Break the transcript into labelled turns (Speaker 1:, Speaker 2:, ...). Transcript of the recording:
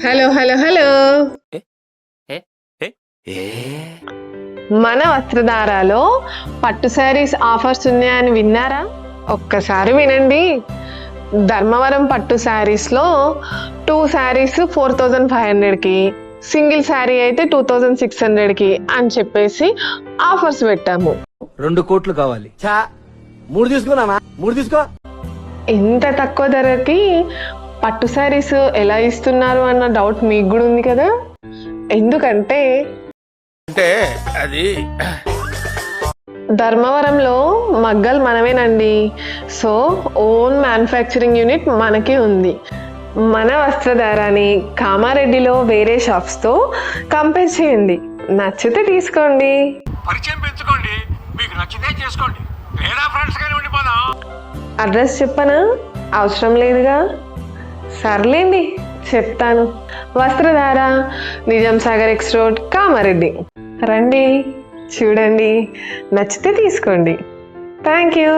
Speaker 1: Hello hello hello మన వస్త్రధారాలో పట్టు saris offers ఉన్నాయని విన్నారా? ఒక్కసారి వినండి. ధర్మవరం పట్టు శారీస్లో 2 శారీస్ 4500కి, సింగిల్ శారీ అయితే 2600కి అని చెప్పేసి ఆఫర్స్ పెట్టాము.
Speaker 2: 2 కోట్లు కావాలి.
Speaker 3: 3 తీసుకోనా? 3 తీసుకో.
Speaker 1: ఇంత తక్కువ ధరకి పట్టు శారీస్ ఎలా ఇస్తున్నారు అన్న డౌట్ మీకు కూడా ఉంది కదా. ఎందుకంటే
Speaker 3: అది
Speaker 1: ధర్మవరంలో మగ్గలు మనమేనండి. సో ఓన్ మ్యానుఫ్యాక్చరింగ్ యూనిట్ మనకి ఉంది. మన వస్త్రధారాని కామారెడ్డిలో వేరే షాప్స్తో కంపేర్ చేయండి. నచ్చితే తీసుకోండి,
Speaker 3: పరిచయం పెంచుకోండి, మీకు నచ్చితే చేసుకోండి, లేదా ఫ్రెండ్స్ గానే ఉండిపోదాం.
Speaker 1: అడ్రస్ చెప్పనా? అవసరం లేదుగా. సర్లేండి, చెప్తాను. Vastradhara, Nizam Sagar X road, Kamareddy. రండి, చూడండి, నచ్చితే తీసుకోండి. Thank you.